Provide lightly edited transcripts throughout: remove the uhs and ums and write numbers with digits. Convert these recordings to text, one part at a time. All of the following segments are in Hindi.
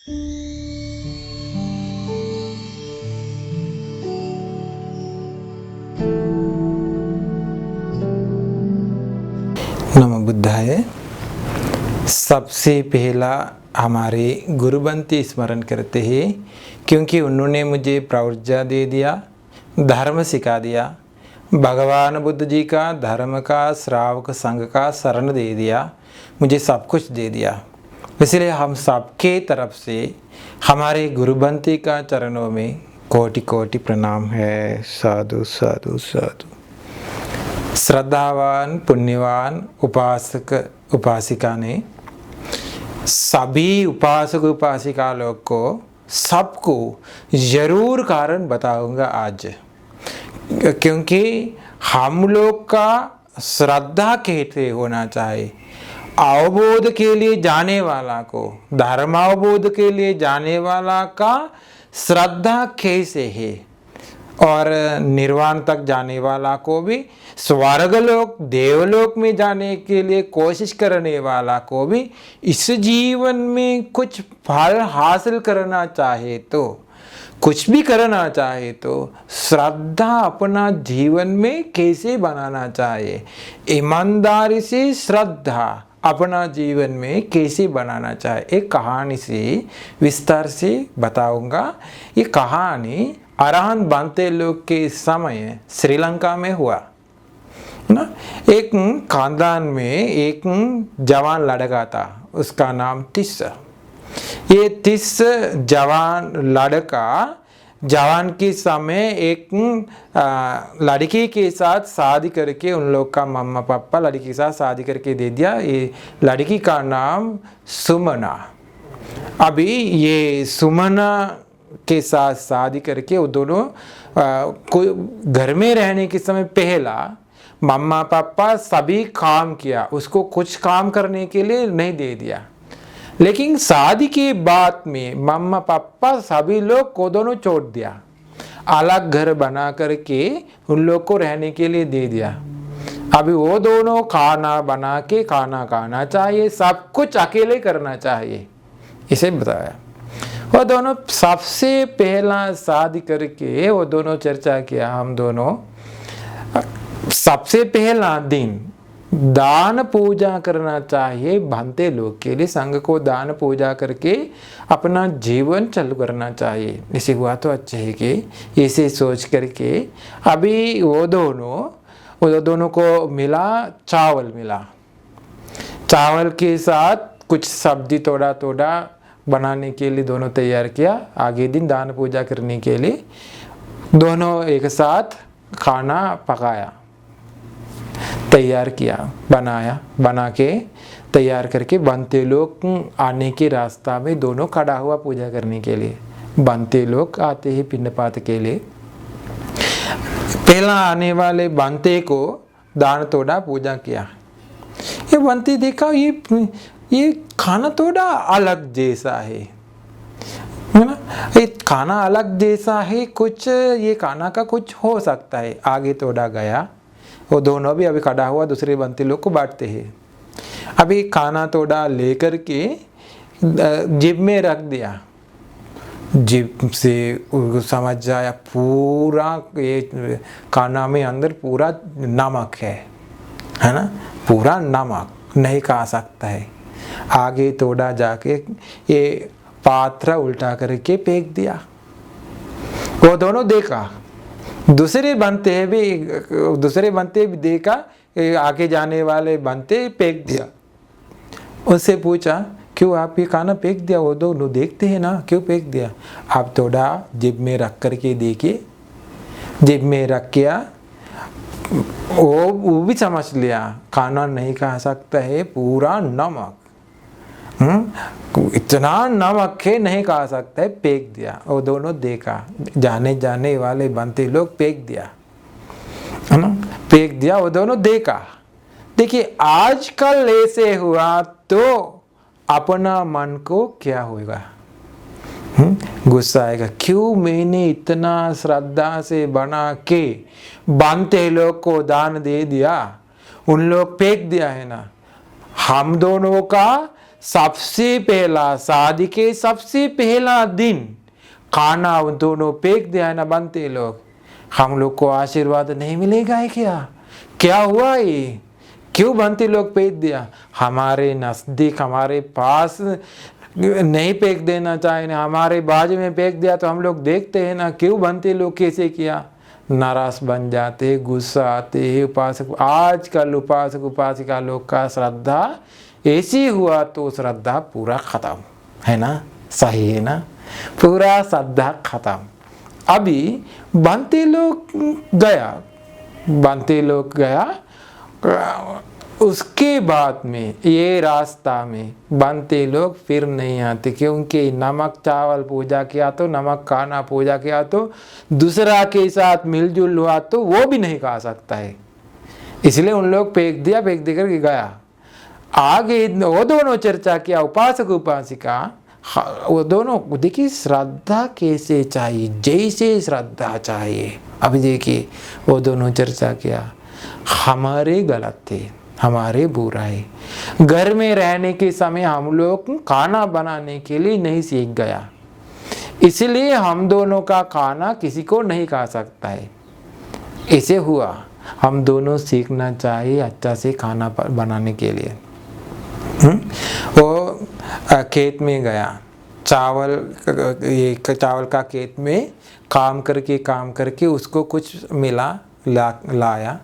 नमो बुद्धाय। सबसे पहला हमारे गुरुबंती स्मरण करते हैं, क्योंकि उन्होंने मुझे प्रवृत्ति दे दिया, धर्म सिखा दिया, भगवान बुद्ध जी का धर्म का श्रावक संघ का शरण दे दिया, मुझे सब कुछ दे दिया। इसलिए हम सबके तरफ से हमारे गुरुबंती का चरणों में कोटि कोटि प्रणाम है। साधु साधु साधु। श्रद्धावान पुण्यवान उपासक उपासिका ने सभी उपासक उपासिका लोग को सबको जरूर कारण बताऊंगा आज, क्योंकि हम लोग का श्रद्धा कैसे होना चाहिए। अवबोध के लिए जाने वाला को, धर्म अवबोध के लिए जाने वाला का श्रद्धा कैसे है, और निर्वाण तक जाने वाला को भी, स्वर्गलोक देवलोक में जाने के लिए कोशिश करने वाला को भी इस जीवन में कुछ फल हासिल करना चाहे तो, कुछ भी करना चाहे तो श्रद्धा अपना जीवन में कैसे बनाना चाहिए, ईमानदारी से श्रद्धा अपना जीवन में कैसे बनाना चाहिए, एक कहानी से विस्तार से बताऊंगा। ये कहानी अरहंत बनते लोग के समय श्रीलंका में हुआ ना। एक खानदान में एक जवान लड़का था, उसका नाम तिस। ये तिस जवान लड़का जवान के समय एक लड़की के साथ शादी करके, उन लोग का मम्मा पापा लड़की के साथ शादी करके दे दिया। ये लड़की का नाम सुमना। अभी ये सुमना के साथ शादी करके वो दोनों कोई घर में रहने के समय पहला मम्मा पापा सभी काम किया, उसको कुछ काम करने के लिए नहीं दे दिया। लेकिन शादी के बाद में मम्मा पापा सभी लोग को दोनों छोड़ दिया, अलग घर बना करके उन लोग को रहने के लिए दे दिया। अभी वो दोनों खाना बना के खाना खाना चाहिए, सब कुछ अकेले करना चाहिए, इसे बताया। वो दोनों सबसे पहला शादी करके वो दोनों चर्चा किया, हम दोनों सबसे पहला दिन दान पूजा करना चाहिए, बनते लोग के लिए संघ को दान पूजा करके अपना जीवन चालू करना चाहिए। इसे हुआ तो अच्छा है कि इसे सोच करके अभी वो दोनों को मिला चावल, मिला चावल के साथ कुछ सब्जी थोड़ा थोड़ा बनाने के लिए दोनों तैयार किया। आगे दिन दान पूजा करने के लिए दोनों एक साथ खाना पकाया, तैयार किया, बनाया, बना के तैयार करके बनते लोग आने के रास्ता में दोनों खड़ा हुआ पूजा करने के लिए। बनते लोग आते ही पिंडपात के लिए, पहला आने वाले बनते को दान तोड़ा पूजा किया। ये बनते देखा ये खाना थोड़ा अलग जैसा है ना, ये खाना अलग जैसा है, कुछ ये खाना का कुछ हो सकता है। आगे तोड़ा गया, वो दोनों भी अभी खड़ा हुआ दूसरे बनते लोग को बांटते हैं। अभी खाना तोड़ा लेकर के जिब में रख दिया, जिब से समझ जाया पूरा ये खाना में अंदर पूरा नमक है ना, पूरा नमक नहीं खा सकता है। आगे तोड़ा जाके ये पात्र उल्टा करके फेंक दिया। वो दोनों देखा, दूसरे बनते भी देखा, आगे जाने वाले बनते फेंक दिया। उससे पूछा क्यों आप ये खाना फेंक दिया? वो दोनों देखते हैं ना, क्यों फेंक दिया? आप थोड़ा जिब में रख करके देखिए। जिब में रख किया, वो भी समझ लिया खाना नहीं खा सकता है, पूरा नमक, इतना नमक है नहीं खा सकता है, फेंक दिया। वो दोनों देखा, जाने वाले बनते लोग फेंक दिया, है ना, फेंक दिया। वो दोनों देखा। देखिए आजकल ऐसे हुआ तो अपना मन को क्या होगा, गुस्सा आएगा। क्यों मैंने इतना श्रद्धा से बना के बनते लोग को दान दे दिया, उन लोग फेंक दिया है ना। हम दोनों का सबसे पहला शादी के सबसे पहला दिन खाना उन दोनों फेंक दिया ना बनते लोग, हम लोग को आशीर्वाद नहीं मिलेगा है क्या? क्या हुआ ये? क्यों बनते लोग फेंक दिया? हमारे नजदीक हमारे पास नहीं फेंक देना चाहिए ना, हमारे बाजू में फेंक दिया तो हम लोग देखते हैं ना क्यों बनते लोग कैसे किया, नाराज बन जाते, गुस्सा आते हैं। उपासक आजकल उपासक उपासिका लोग का श्रद्धा ऐसी हुआ तो श्रद्धा पूरा खत्म है ना, सही है ना, पूरा श्रद्धा खत्म। अभी बनते लोग गया, उसके बाद में ये रास्ता में बनते लोग फिर नहीं आते, क्योंकि नमक चावल पूजा किया तो, नमक खाना पूजा किया तो, दूसरा के साथ मिलजुल हुआ तो वो भी नहीं खा सकता है, इसलिए उन लोग फेंक दे करके गया। आगे वो दोनों चर्चा किया, उपासक उपासिका, वो दोनों देखिए श्रद्धा कैसे चाहिए, जैसे श्रद्धा चाहिए। अभी देखिए वो दोनों चर्चा किया, हमारे गलत थे, हमारे बुराई, घर में रहने के समय हम लोग खाना बनाने के लिए नहीं सीख गया, इसलिए हम दोनों का खाना किसी को नहीं खा सकता है, ऐसे हुआ। हम दोनों सीखना चाहिए अच्छा से खाना बनाने के लिए। वो खेत में गया, चावल का खेत में काम करके उसको कुछ मिला, लाया,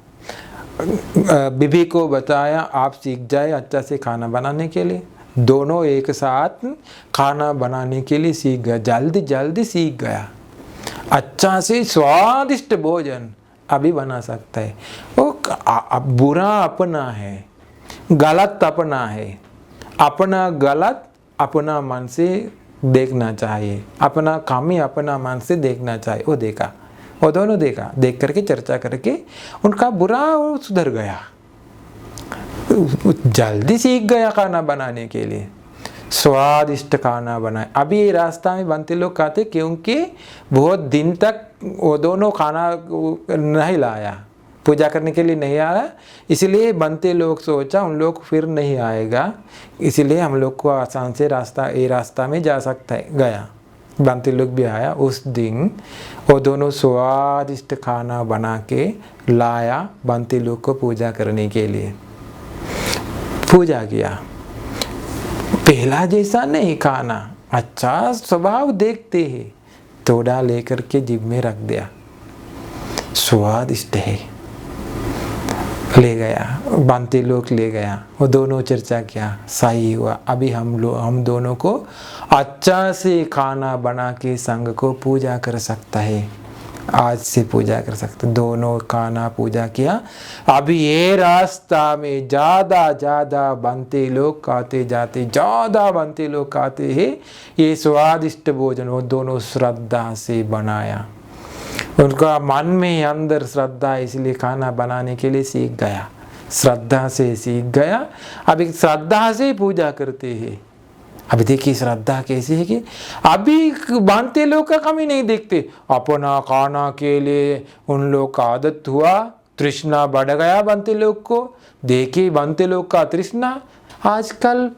बीबी को बताया आप सीख जाए अच्छा से खाना बनाने के लिए। दोनों एक साथ खाना बनाने के लिए सीख गया, जल्दी सीख गया, अच्छा से स्वादिष्ट भोजन अभी बना सकता है। वो बुरा अपना है, गलत अपना है, अपना गलत अपना मन से देखना चाहिए, अपना खामी अपना मन से देखना चाहिए। वो देखा, वो दोनों देखा, देख करके चर्चा करके उनका बुरा सुधर गया, जल्दी सीख गया खाना बनाने के लिए, स्वादिष्ट खाना बनाए। अभी ये रास्ता में बनते लोग खाते, क्योंकि बहुत दिन तक वो दोनों खाना नहीं लाया, पूजा करने के लिए नहीं आया, इसलिए बनते लोग सोचा उन लोग फिर नहीं आएगा, इसलिए हम लोग को आसान से रास्ता में जा सकता है। गया, बनते लोग भी आया। उस दिन वो दोनों स्वादिष्ट खाना बना के लाया बनते लोग को पूजा करने के लिए। पूजा किया, पहला जैसा नहीं खाना, अच्छा स्वभाव देखते हैं, थोड़ा लेकर के जिभ में रख दिया, स्वादिष्ट है, ले गया, बनते लोग ले गया, वो दोनों चर्चा किया, सही हुआ। अभी हम दोनों को अच्छा से खाना बना के संघ को पूजा कर सकता है, आज से पूजा कर सकते। दोनों खाना पूजा किया। अभी ये रास्ता में ज़्यादा बनते लोग खाते जाते, ज़्यादा बनते लोग खाते हैं ये स्वादिष्ट भोजन। वो दोनों श्रद्धा से बनाया, उनका मन में अंदर श्रद्धा, इसलिए खाना बनाने के लिए सीख गया, श्रद्धा से सीख गया। अभी श्रद्धा से पूजा करते हैं। अभी देखिए श्रद्धा कैसी है कि अभी बनते लोग का कमी नहीं देखते, अपना खाना के लिए उन लोग का आदत हुआ, तृष्णा बढ़ गया बनते लोग को। देखिए बनते लोग का तृष्णा, आजकल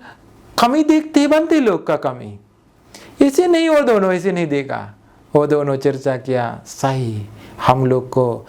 कमी देखते हैं बनते लोग का कमी, ऐसे नहीं, वो दोनों ऐसे नहीं देखा। वो दोनों चर्चा किया, सही, हम लोग को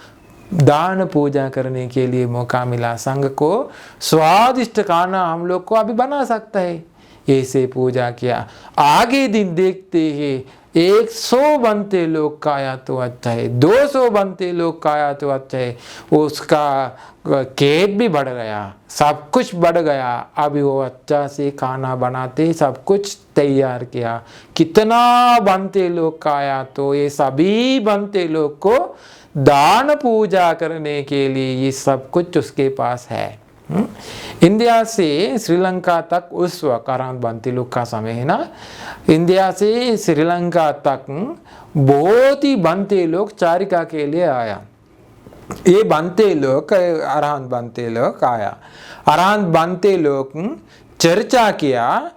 दान पूजा करने के लिए मौका मिला, संघ को स्वादिष्ट खाना हम लोग को अभी बना सकता है, ऐसे पूजा किया। आगे दिन देखते हैं 100 बनते लोग खाया तो अच्छा है, 200 बनते लोग खाया तो अच्छा है, उसका खेत भी बढ़ गया, सब कुछ बढ़ गया। अभी वो अच्छा से खाना बनाते, सब कुछ तैयार किया, कितना बनते लोग खाया तो ये सभी बनते लोग को दान पूजा करने के लिए ये सब कुछ उसके पास है। इंडिया से श्रीलंका तक उस वक्त बनते लोग का समय है ना, इंडिया से श्रीलंका तक बहुत ही बनते लोग चारिका के लिए आया। ये बनते लोग अरहंत बनते लोग आया, अरहंत बनते लोग चर्चा किया,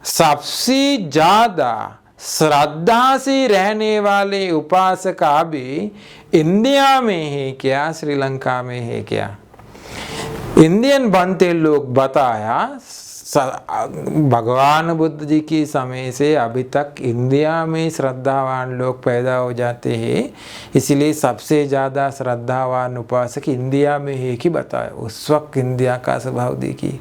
सबसे ज्यादा श्रद्धा से रहने वाले उपासक अभी इंडिया में है क्या, श्रीलंका में है क्या? इंडियन बनते लोग बताया भगवान बुद्ध जी की समय से अभी तक इंडिया में श्रद्धावान लोग पैदा हो जाते हैं, इसलिए सबसे ज़्यादा श्रद्धावान उपासक इंडिया में है कि बताए। उस वक्त इंडिया का स्वभाव देखिए।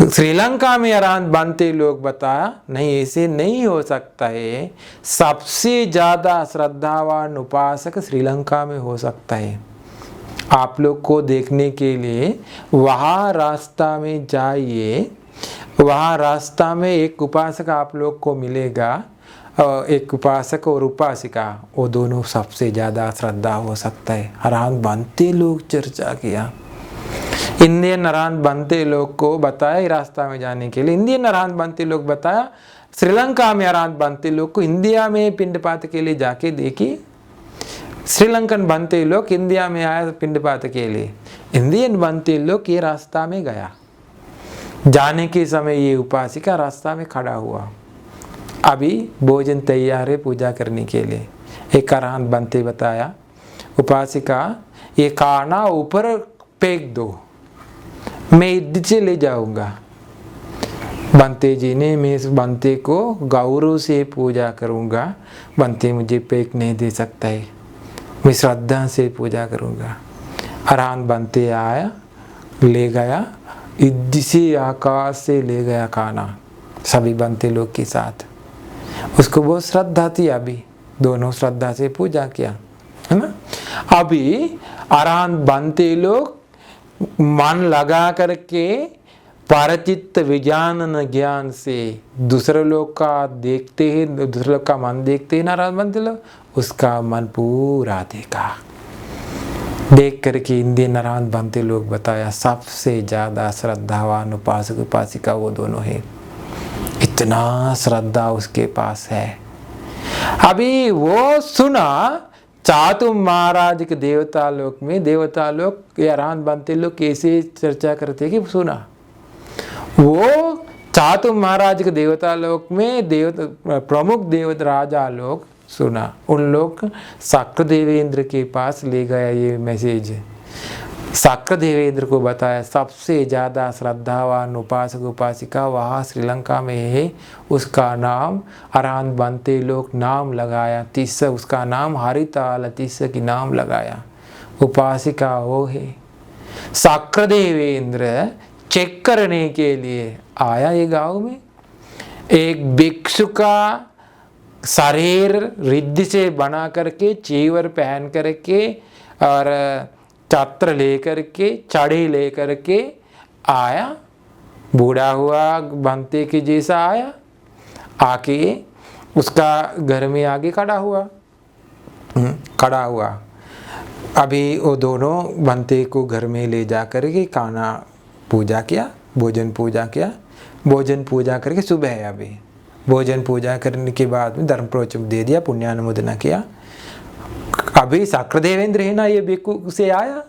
श्रीलंका में अरान बनते लोग बताया नहीं, ऐसे नहीं हो सकता है। सबसे ज़्यादा श्रद्धावान उपासक श्रीलंका में हो सकता है। आप लोग को देखने के लिए वहाँ रास्ता में जाइए, वहाँ रास्ता में एक उपासक आप लोग को मिलेगा, एक उपासक और उपासिका, वो दोनों सबसे ज़्यादा श्रद्धा हो सकता है। अरान बनते लोग चर्चा किया, इंडियन अरान बनते लोग को बताया रास्ता में जाने के लिए। इंडियन अरान बनते लोग बताया श्रीलंका में अरान बनते लोग को इंडिया में पिंडपात के लिए जाके देखिए। श्रीलंकन बनते लोग इंडिया में आया पिंडपात के लिए, इंडियन बनते लोग ये रास्ता में गया। जाने के समय ये उपासिका रास्ता में खड़ा हुआ, अभी भोजन तैयार है पूजा करने के लिए। एक अरान बनते बताया उपासिका ये खाना ऊपर फेंक दो, मैं इधर से ले जाऊंगा। बनते जी ने, मैं इस बनते को गौरव से पूजा करूंगा, बनते मुझे फेंक नहीं दे सकता है, मैं श्रद्धा से पूजा करूंगा। अरान बनते आया, ले गया, इधर से आकाश से ले गया खाना सभी बनते लोग के साथ। उसको बहुत श्रद्धा थी, अभी दोनों श्रद्धा से पूजा किया, है ना। अभी अरान बनते लोग मन लगा करके परचित्त विज्ञान ज्ञान से दूसरे लोग का देखते हैं, दूसरे लोग का मन देखते हैं नारायण बनते लोग, उसका मन पूरा देखा। देख करके इंडियन नारायण बनते लोग बताया सबसे ज़्यादा श्रद्धावान उपासक उपासिका वो दोनों हैं, इतना श्रद्धा उसके पास है। अभी वो सुना चातु महाराज के देवता लोक में, देवता लोग या अरान बनते लोग कैसे चर्चा करते कि सुना। वो चातु महाराज के देवता लोक में प्रमुख देवता राजा लोग सुना, उन लोग शाक्र देवेंद्र के पास ले गया ये मैसेज। शाक्र देवेंद्र को बताया सबसे ज़्यादा श्रद्धावान उपासक उपासिका वहाँ श्रीलंका में है, उसका नाम अरान बनते लोग नाम लगाया, तीसरा उसका नाम हरिताल तीसरा की नाम लगाया, उपासिका वो है। शाक्र देवेंद्र चेक करने के लिए आया ये गांव में, एक भिक्षु का शरीर रिद्धि से बना करके, चीवर पहन करके और छत्र लेकर के, चढ़ी लेकर के आया, बूढ़ा हुआ बनते के जैसा आया, आके उसका घर में आगे खड़ा हुआ। अभी वो दोनों बनते को घर में ले जा कर के खाना पूजा किया, भोजन पूजा करके सुबह है, अभी भोजन पूजा करने के बाद में धर्म प्रोचम दे दिया, पुण्यानुमोदना किया। अभी शाक्र देवेंद्र है ना, ये भिक्षु से आया,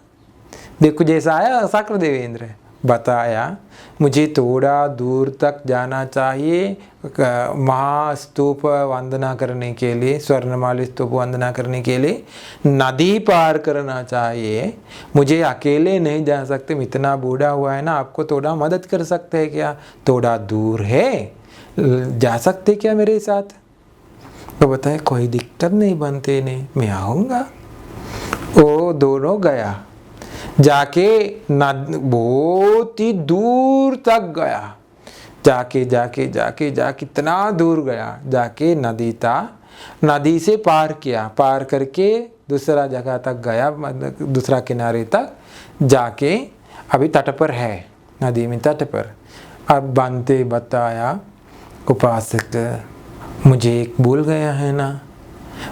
भिक्षु जैसा आया शाक्र देवेंद्र, बताया मुझे थोड़ा दूर तक जाना चाहिए महास्तूप वंदना करने के लिए, स्वर्णमाली स्तूप वंदना करने के लिए नदी पार करना चाहिए, मुझे अकेले नहीं जा सकते, इतना बूढ़ा हुआ है ना, आपको थोड़ा मदद कर सकते हैं क्या, थोड़ा दूर है, जा सकते क्या मेरे साथ। तो बताए कोई दिक्कत नहीं बनते ने, मैं आऊँगा। वो दोनों गया, जाके बहुत ही दूर तक गया, जाके इतना दूर गया, जाके नदी था, नदी से पार किया, पार करके दूसरा जगह तक गया, दूसरा किनारे तक जाके अभी तट पर है, नदी में तट पर। अब बनते बताया उपासक मुझे एक भूल गया है ना,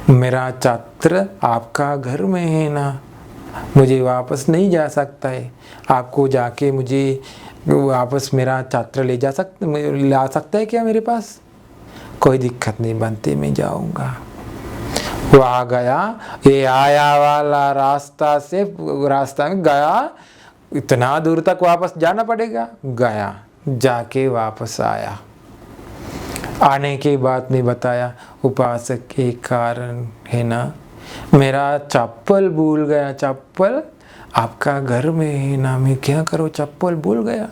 मेरा छत्र आपका घर में है ना, मुझे वापस नहीं जा सकता है, आपको जाके मुझे वापस मेरा छत्र ला सकता है क्या मेरे पास। कोई दिक्कत नहीं बनते, मैं जाऊंगा। वहाँ गया, ये आया वाला रास्ता में गया, इतना दूर तक वापस जाना पड़ेगा, गया, जाके वापस आया। आने के बाद में बताया उपासक के कारण है ना, मेरा चप्पल भूल गया, चप्पल आपका घर में है ना, मैं क्या करूँ, चप्पल भूल गया।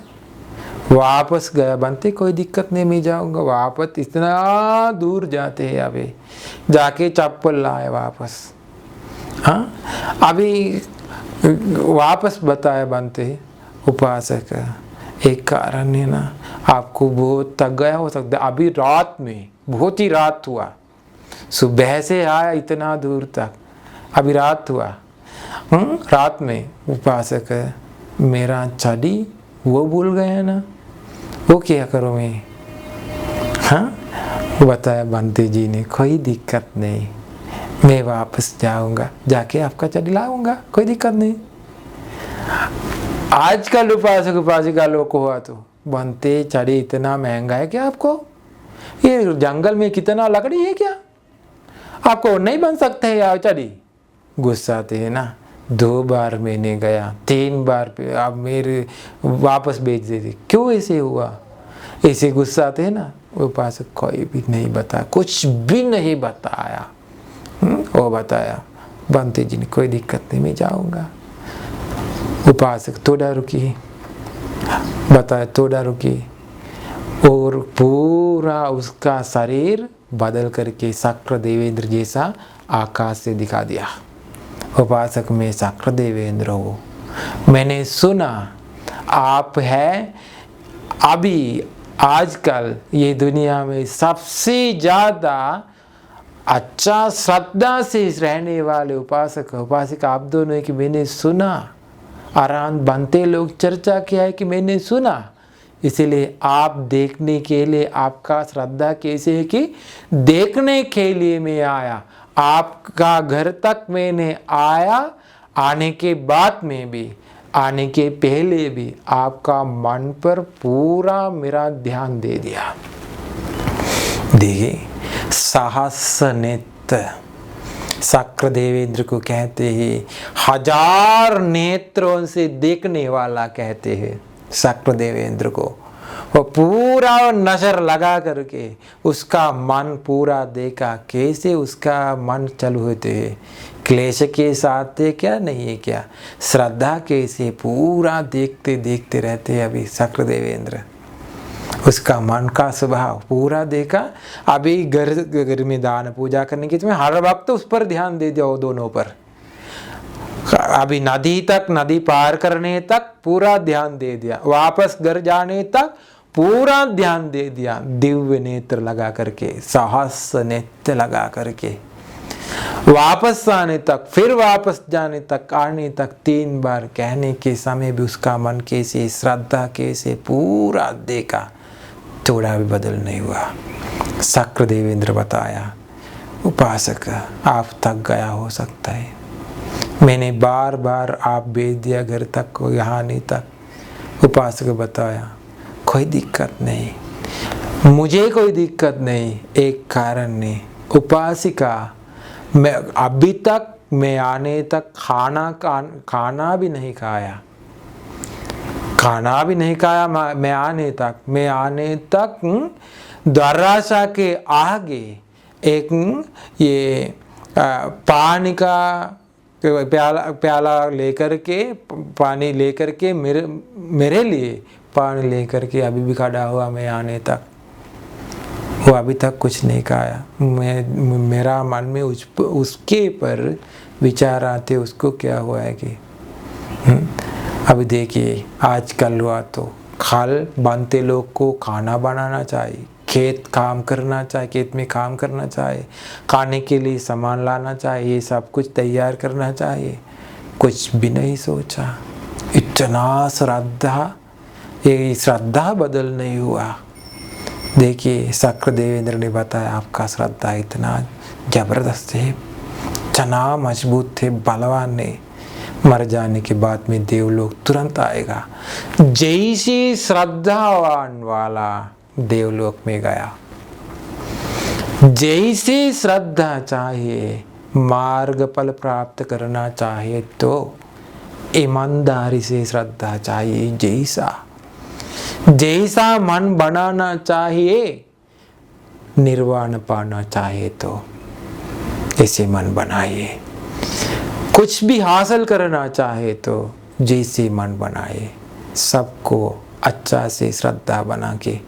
वापस गया बनते, कोई दिक्कत नहीं, मैं जाऊंगा वापस। इतना दूर जाते हैं, अभी जाके चप्पल लाए वापस। हाँ, अभी वापस बताया बनते उपासक, एक कारण है ना, आपको बहुत थक गया हो सकता है। अभी रात में बहुत ही रात हुआ, सुबह से आया इतना दूर तक, अभी रात हुआ। रात में उपासक मेरा छड़ी वो भूल गया ना, वो क्या करूँ मैं? हाँ, बताया बंते जी ने, कोई दिक्कत नहीं, मैं वापस जाऊंगा, जाके आपका छड़ी लाऊंगा, कोई दिक्कत नहीं। आजकल उपासक उपासिका लोग को हुआ तो बनते छड़ी इतना महंगा है क्या आपको? ये जंगल में कितना लकड़ी है क्या, आपको नहीं बन सकते है यार छड़ी? गुस्सा आते है ना। 2 बार मैंने गया, 3 बार पे आप मेरे वापस भेज देते, क्यों ऐसे हुआ? ऐसे गुस्सा आते है ना। उपासक कोई भी नहीं बताया, कुछ भी नहीं बताया। वो बताया बंते जी ने, कोई दिक्कत नहीं, मैं जाऊंगा। उपासक थोड़ा रुकी, बताया थोड़ा रुकी, और पूरा उसका शरीर बदल करके शक्र देवेंद्र जैसा आकाश से दिखा दिया। उपासक में शक्र देवेंद्र हो, मैंने सुना आप है अभी आजकल ये दुनिया में सबसे ज़्यादा अच्छा श्रद्धा से रहने वाले उपासक उपासिका आप दोनों है कि मैंने सुना। आराम बनते लोग चर्चा किया है कि मैंने सुना, इसीलिए आप देखने के लिए, आपका श्रद्धा कैसे है कि देखने के लिए मैं आया। आपका घर तक मैंने आया, आने के बाद में भी, आने के पहले भी आपका मन पर पूरा मेरा ध्यान दे दिया। देखिए, सहस नेत्र शक्र देवेंद्र को कहते हैं, 1000 नेत्रों से देखने वाला कहते हैं शक्र देवेंद्र को। वो पूरा नजर लगा करके उसका मन पूरा देखा, कैसे उसका मन चालू होते है, क्लेश के साथ है क्या, नहीं है क्या, श्रद्धा कैसे पूरा देखते देखते रहते हैं अभी शक्र देवेंद्र। उसका मन का स्वभाव पूरा देखा। अभी घर में दान पूजा करने के समय हर वक्त उस पर ध्यान दे दो, दोनों पर। अभी नदी तक, नदी पार करने तक पूरा ध्यान दे दिया, वापस घर जाने तक पूरा ध्यान दे दिया, दिव्य नेत्र लगा करके, सहस नेत्र लगा करके, वापस आने तक, फिर वापस जाने तक, आने तक 3 बार कहने के समय भी उसका मन कैसे, श्रद्धा कैसे पूरा देखा, थोड़ा भी बदल नहीं हुआ। शक्र देवेंद्र बताया, उपासक आप थक गया हो सकता है, मैंने बार बार आप भेज दिया घर तक, यहाँ नहीं तक। उपासक बताया, कोई दिक्कत नहीं, मुझे कोई दिक्कत नहीं, एक कारण नहीं। उपासिका, मैं अभी तक, मैं आने तक खाना भी नहीं खाया, खाना भी नहीं खाया। मैं आने तक दरवाजा के आगे एक ये पानी का प्याला लेकर के, पानी लेकर के, मेरे लिए पानी लेकर के अभी भी खड़ा हुआ। मैं आने तक वो अभी तक कुछ नहीं खाया। मेरा मन में उसके पर विचार आते, उसको क्या हुआ है कि अभी देखिए, आजकल हुआ तो खाल बनते लोग को खाना बनाना चाहिए, खेत काम करना चाहिए, खेत में काम करना चाहिए, खाने के लिए सामान लाना चाहिए, ये सब कुछ तैयार करना चाहिए। कुछ भी नहीं सोचा, इतना श्रद्धा, ये श्रद्धा बदल नहीं हुआ। देखिए, शक्र देवेंद्र ने बताया, आपका श्रद्धा इतना जबरदस्त है, इतना मजबूत थे, बलवान ने। मर जाने के बाद में देवलोक तुरंत आएगा। जैसे श्रद्धावान वाला देवलोक में गया, जैसे श्रद्धा चाहिए, मार्ग फल प्राप्त करना चाहिए तो ईमानदारी से श्रद्धा चाहिए, जैसा मन बनाना चाहिए, निर्वाण पाना चाहिए तो ऐसे मन बनाइए। कुछ भी हासिल करना चाहे तो जैसे मन बनाए, सबको अच्छा से श्रद्धा बना के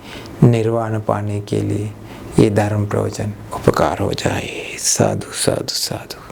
निर्वाण पाने के लिए ये धर्म प्रवचन उपकार हो जाए। साधु साधु साधु।